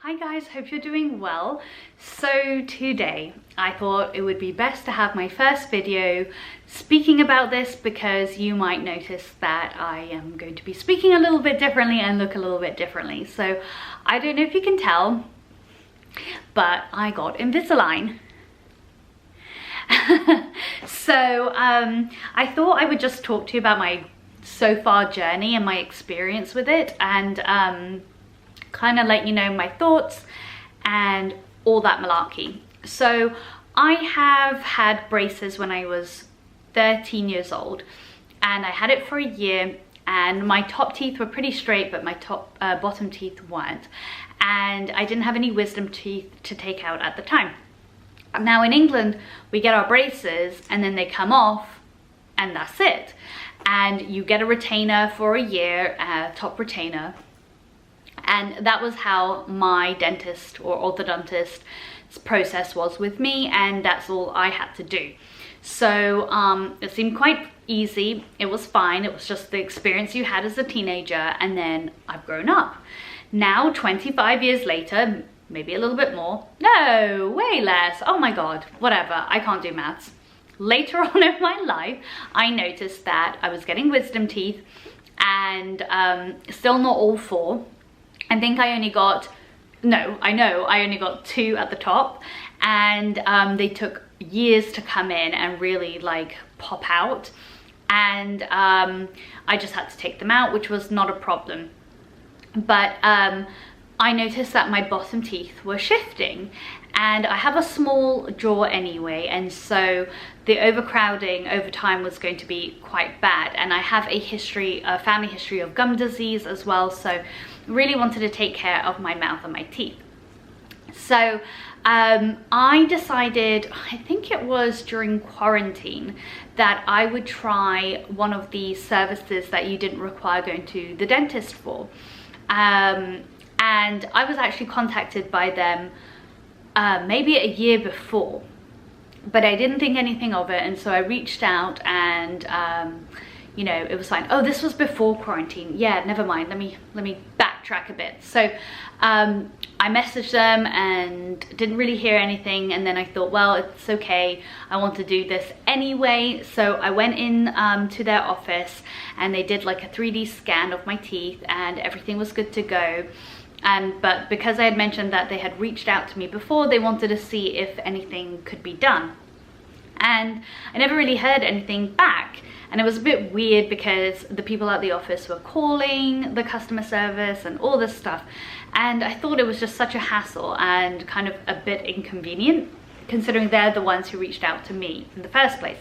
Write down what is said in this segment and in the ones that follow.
Hi guys, hope you're doing well. So today I thought it would be best to have my first video speaking about this because you might notice that I am going to be speaking a little bit differently and look a little bit differently. So I don't know if you can tell, but I got Invisalign. So I thought I would just talk to you about my so far journey and my experience with it, and kind of let you know my thoughts and all that malarkey. So I have had braces when I was 13 years old, and I had it for a year, and my top teeth were pretty straight, but my bottom teeth weren't, and I didn't have any wisdom teeth to take out at the time. Now in England we get our braces and then they come off and that's it, and you get a retainer for a year, a top retainer. And that was how my dentist or orthodontist's process was with me, and that's all I had to do. So it seemed quite easy. It was fine. It was just the experience you had as a teenager, and then I've grown up. Now, 25 years later, maybe a little bit more. No, way less. Oh my God, whatever. I can't do maths. Later on in my life, I noticed that I was getting wisdom teeth, and still not all four. I think I only got, no, I know I only got 2 at the top, and they took years to come in and really like pop out, and I just had to take them out, which was not a problem. But I noticed that my bottom teeth were shifting, and I have a small jaw anyway, and so the overcrowding over time was going to be quite bad, and I have a family history of gum disease as well, so really wanted to take care of my mouth and my teeth. So I decided, I think it was during quarantine, that I would try one of the services that you didn't require going to the dentist for. And I was actually contacted by them maybe a year before, but I didn't think anything of it, and so I reached out, and you know, it was fine. Oh, this was before quarantine. Yeah, never mind. Let me backtrack a bit. So I messaged them and didn't really hear anything, and then I thought, well, it's okay, I want to do this anyway. So I went in to their office, and they did like a 3D scan of my teeth, and everything was good to go. But because I had mentioned that they had reached out to me before, they wanted to see if anything could be done. And I never really heard anything back. And it was a bit weird because the people at the office were calling the customer service and all this stuff. And I thought it was just such a hassle and kind of a bit inconvenient, considering they're the ones who reached out to me in the first place.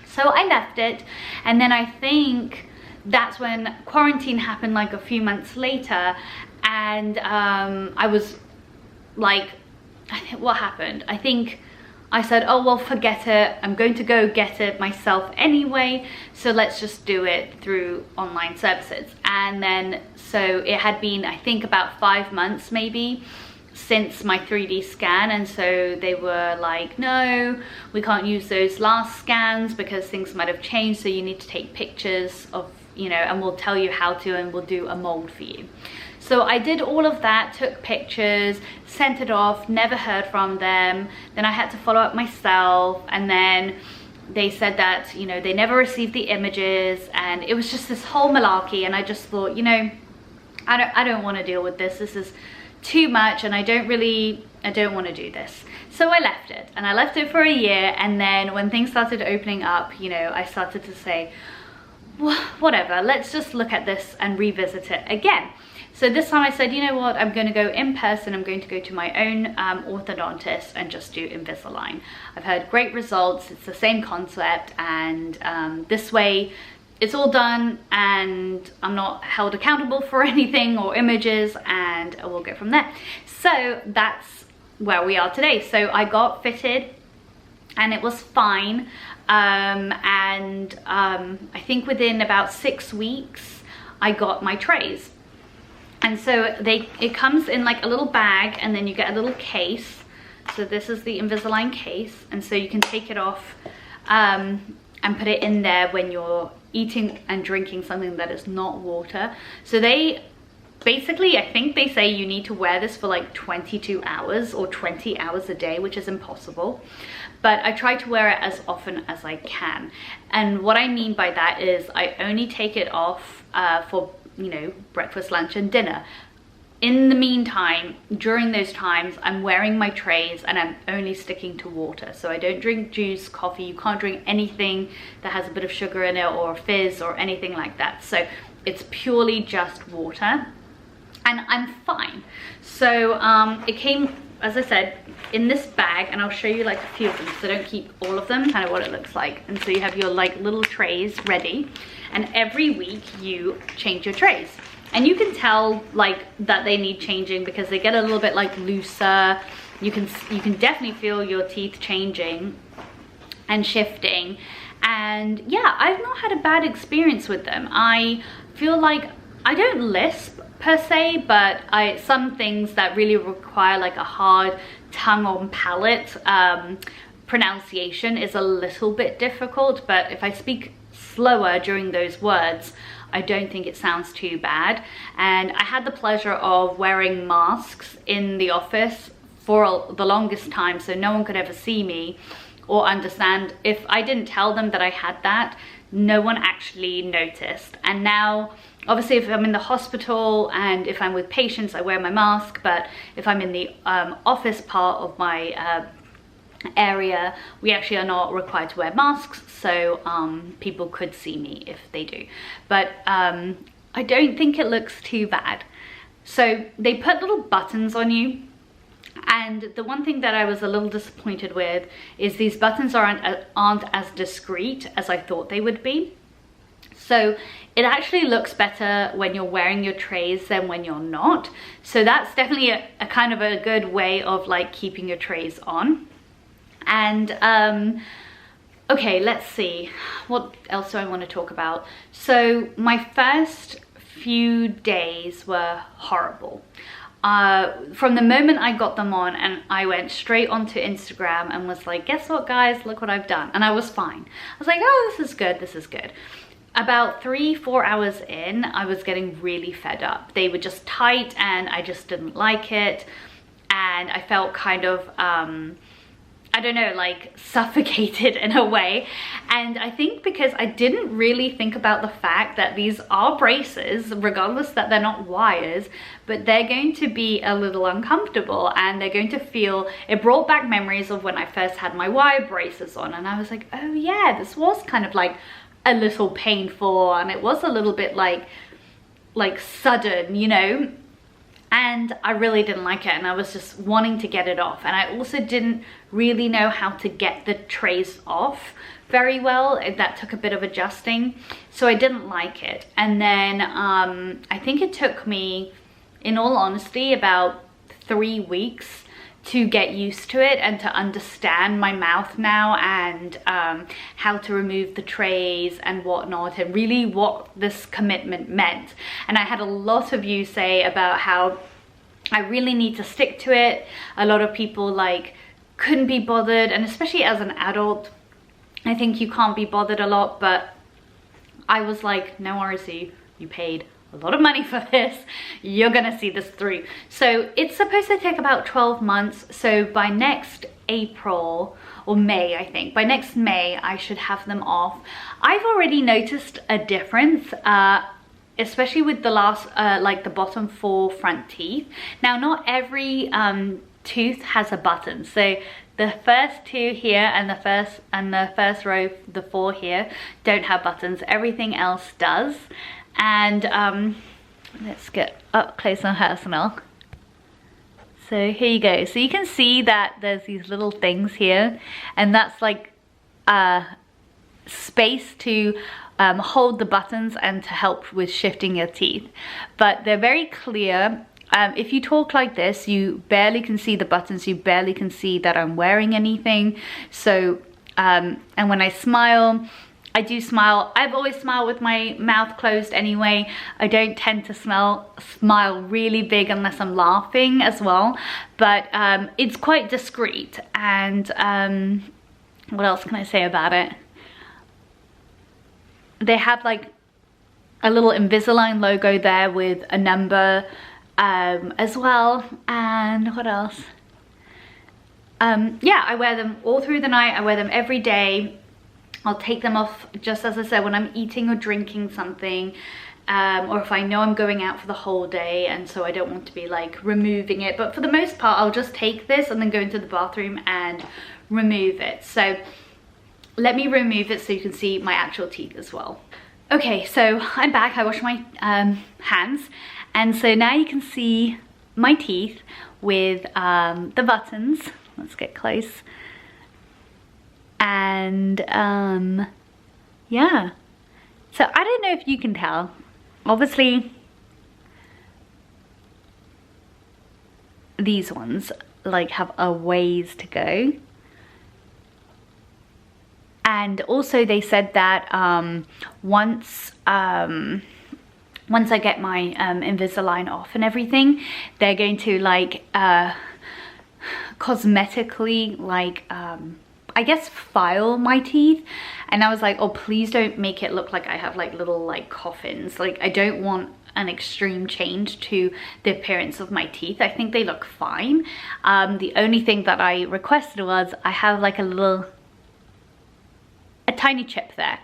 So I left it, and then I think that's when quarantine happened, like a few months later, and I was like, what happened? I think I said, oh, well, forget it. I'm going to go get it myself anyway, so let's just do it through online services. And then, so it had been, I think, about 5 months maybe since my 3D scan, and so they were like, no, we can't use those last scans because things might have changed, so you need to take pictures of, you know, and we'll tell you how to, and we'll do a mold for you. So I did all of that, took pictures, sent it off, never heard from them. Then I had to follow up myself, and then they said that, you know, they never received the images, and it was just this whole malarkey. And I just thought, you know, I don't want to deal with this. This is too much, and I don't want to do this. So I left it, and I left it for a year, and then when things started opening up, you know, I started to say, well, whatever, let's just look at this and revisit it again. So this time I said, you know what, I'm going to go in person. I'm going to go to my own orthodontist and just do Invisalign. I've heard great results. It's the same concept, and this way it's all done, and I'm not held accountable for anything or images, and we'll go from there. So that's where we are today. So I got fitted, and it was fine. I think within about 6 weeks, I got my trays. And so it comes in like a little bag, and then you get a little case. So this is the Invisalign case, and so you can take it off and put it in there when you're eating and drinking something that is not water. So they basically, I think they say you need to wear this for like 22 hours or 20 hours a day, which is impossible. But I try to wear it as often as I can. And what I mean by that is I only take it off for, you know, breakfast, lunch and dinner. In the meantime, during those times, I'm wearing my trays and I'm only sticking to water. So I don't drink juice, coffee. You can't drink anything that has a bit of sugar in it or fizz or anything like that. So it's purely just water and I'm fine. So it came, as I said, in this bag, and I'll show you like a few of them, so don't keep all of them, kind of what it looks like. And so you have your like little trays ready, and every week you change your trays. And you can tell like that they need changing because they get a little bit like looser. You can definitely feel your teeth changing and shifting. And yeah, I've not had a bad experience with them. I feel like I don't lisp per se, but some things that really require like a hard tongue on palate pronunciation is a little bit difficult. But if I speak slower during those words, I don't think it sounds too bad. And I had the pleasure of wearing masks in the office for the longest time, so no one could ever see me or understand. If I didn't tell them that I had that, no one actually noticed. And now, obviously, if I'm in the hospital and if I'm with patients, I wear my mask. But if I'm in the office part of my area, we actually are not required to wear masks, so people could see me if they do. But I don't think it looks too bad. So they put little buttons on you, and the one thing that I was a little disappointed with is these buttons aren't as discreet as I thought they would be. So it actually looks better when you're wearing your trays than when you're not. So that's definitely a kind of a good way of like keeping your trays on. And okay, let's see, what else do I want to talk about? So my first few days were horrible. From the moment I got them on, and I went straight onto Instagram and was like, guess what guys, look what I've done. And I was fine. I was like, oh, this is good, this is good. About 3-4 hours in, I was getting really fed up. They were just tight and I just didn't like it. And I felt kind of, I don't know, like suffocated in a way. And I think because I didn't really think about the fact that these are braces, regardless that they're not wires, but they're going to be a little uncomfortable and they're going to feel, it brought back memories of when I first had my wire braces on. And I was like, oh yeah, this was kind of like a little painful, and it was a little bit like sudden, you know. And I really didn't like it, and I was just wanting to get it off. And I also didn't really know how to get the trays off very well. That took a bit of adjusting, so I didn't like it. And then I think it took me, in all honesty, about 3 weeks to get used to it and to understand my mouth now, and how to remove the trays and whatnot, and really what this commitment meant. And I had a lot of you say about how I really need to stick to it. A lot of people like couldn't be bothered, and especially as an adult, I think you can't be bothered a lot, but I was like, no worries, you paid a lot of money for this, you're gonna see this through. So it's supposed to take about 12 months. So by next April or May, I think, by next May, I should have them off. I've already noticed a difference, especially with the last, like the bottom 4 front teeth. Now, not every tooth has a button. So the first 2 here and the first row, the 4 here, don't have buttons. Everything else does. And let's get up close and personal. So here you go. So you can see that there's these little things here, and that's like space to hold the buttons and to help with shifting your teeth. But they're very clear. If you talk like this, you barely can see the buttons, you barely can see that I'm wearing anything. So and when I smile, I do smile. I've always smiled with my mouth closed anyway. I don't tend to smile really big unless I'm laughing as well. But it's quite discreet. And what else can I say about it? They have like a little Invisalign logo there with a number as well. And what else? Yeah, I wear them all through the night. I wear them every day. I'll take them off, just as I said, when I'm eating or drinking something, or if I know I'm going out for the whole day and so I don't want to be like removing it. But for the most part, I'll just take this and then go into the bathroom and remove it. So let me remove it so you can see my actual teeth as well. Okay, so I'm back. I washed my hands, and so now you can see my teeth with the buttons. Let's get close. And yeah, so I don't know if you can tell, obviously these ones like have a ways to go. And also they said that once I get my Invisalign off and everything, they're going to like cosmetically like I guess file my teeth. And I was like, oh, please don't make it look like I have like little like coffins. Like I don't want an extreme change to the appearance of my teeth. I think they look fine. The only thing that I requested was I have like a tiny chip there,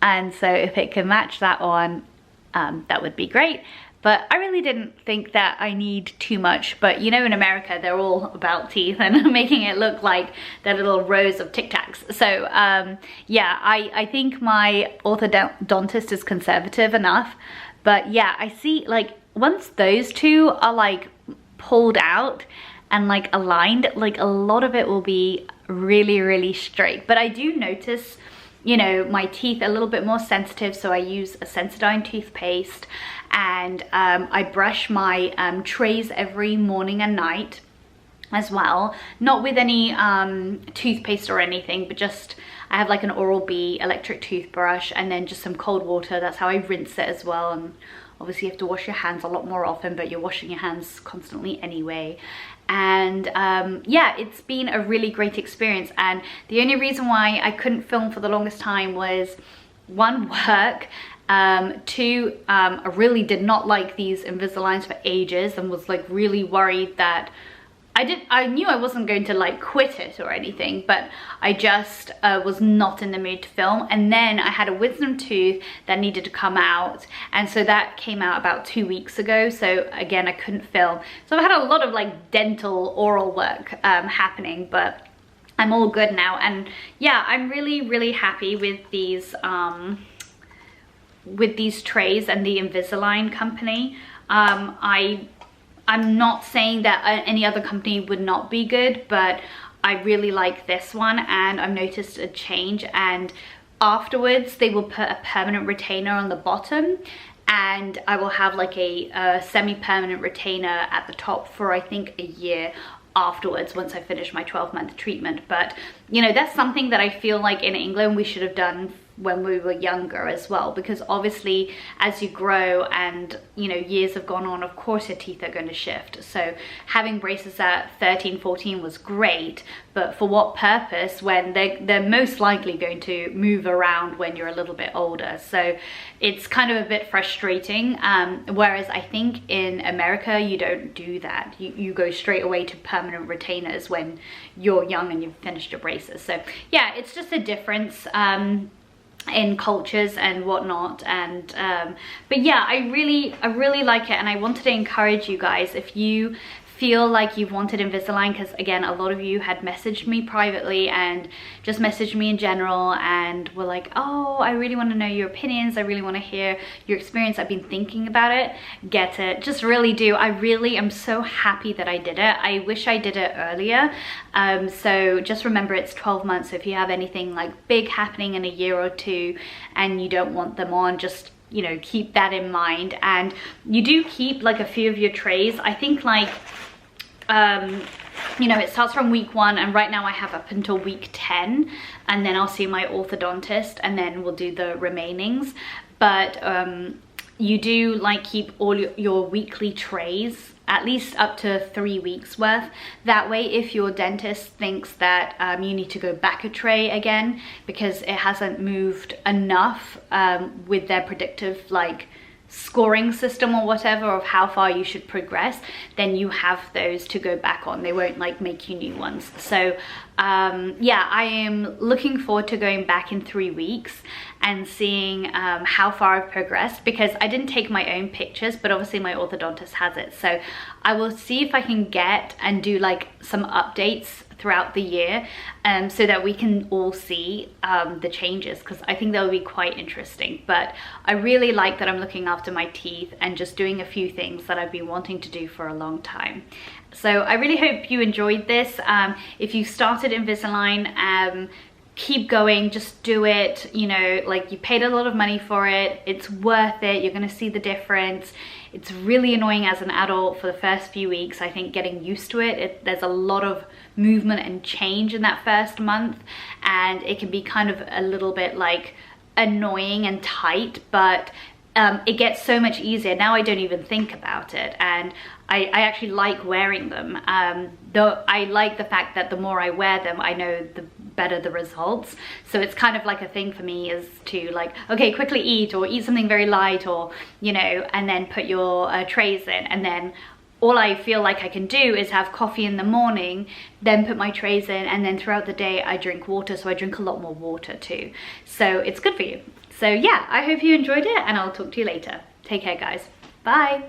and so if it can match that one, that would be great. But I really didn't think that I need too much. But you know, in America, they're all about teeth and making it look like they're little rows of Tic Tacs. So yeah, I think my orthodontist is conservative enough. But yeah, I see like once those two are like pulled out and like aligned, like a lot of it will be really, really straight. But I do notice, you know, my teeth a little bit more sensitive, so I use a Sensodyne toothpaste, and I brush my trays every morning and night as well. Not with any toothpaste or anything, but just I have like an Oral-B electric toothbrush and then just some cold water. That's how I rinse it as well. And obviously you have to wash your hands a lot more often, but you're washing your hands constantly anyway. And yeah, it's been a really great experience. And the only reason why I couldn't film for the longest time was one, work, two, I really did not like these Invisaligns for ages and was like really worried that I knew I wasn't going to like quit it or anything, but I just was not in the mood to film. And then I had a wisdom tooth that needed to come out, and so that came out about 2 weeks ago. So again, I couldn't film. So I've had a lot of like dental oral work happening, but I'm all good now. And yeah, I'm really, really happy with these trays and the Invisalign company. I'm not saying that any other company would not be good, but I really like this one, and I've noticed a change. And afterwards they will put a permanent retainer on the bottom, and I will have like a semi-permanent retainer at the top for I think a year afterwards, once I finish my 12-month treatment. But you know, that's something that I feel like in England we should have done when we were younger as well, because obviously as you grow and you know years have gone on, of course your teeth are going to shift. So having braces at 13, 14 was great, but for what purpose when they're most likely going to move around when you're a little bit older? So it's kind of a bit frustrating, whereas I think in America you don't do that. You go straight away to permanent retainers when you're young and you've finished your braces. So yeah, it's just a difference in cultures and whatnot. And but yeah, I really like it, and I wanted to encourage you guys, if you feel like you've wanted Invisalign, because again, a lot of you had messaged me privately and just messaged me in general and were like, oh, I really want to know your opinions, I really want to hear your experience, I've been thinking about it, get it. Just really do. I really am so happy that I did it. I wish I did it earlier. So just remember, it's 12 months. So if you have anything like big happening in a year or two and you don't want them on, just, you know, keep that in mind. And you do keep like a few of your trays. I think like you know, it starts from week 1, and right now I have up until week 10, and then I'll see my orthodontist, and then we'll do the remainings. But you do like keep all your weekly trays at least up to 3 weeks worth. That way, if your dentist thinks that you need to go back a tray again because it hasn't moved enough with their predictive like scoring system or whatever of how far you should progress, then you have those to go back on. They won't like make you new ones. So yeah, I am looking forward to going back in 3 weeks and seeing how far I've progressed, because I didn't take my own pictures, but obviously my orthodontist has it. So I will see if I can get and do like some updates throughout the year so that we can all see the changes, because I think that would be quite interesting. But I really like that I'm looking after my teeth and just doing a few things that I've been wanting to do for a long time. So I really hope you enjoyed this. If you started Invisalign, keep going, just do it. You know, like, you paid a lot of money for it, it's worth it, you're gonna see the difference. It's really annoying as an adult for the first few weeks, I think, getting used to it. There's a lot of movement and change in that first month, and it can be kind of a little bit like annoying and tight, but it gets so much easier. Now I don't even think about it, and I actually like wearing them. Though I like the fact that the more I wear them, I know the better the results. So it's kind of like a thing for me is to like, okay, quickly eat, or eat something very light, or, you know, and then put your trays in, and then all I feel like I can do is have coffee in the morning, then put my trays in, and then throughout the day I drink water. So I drink a lot more water too. So it's good for you. So yeah, I hope you enjoyed it, and I'll talk to you later. Take care, guys. Bye.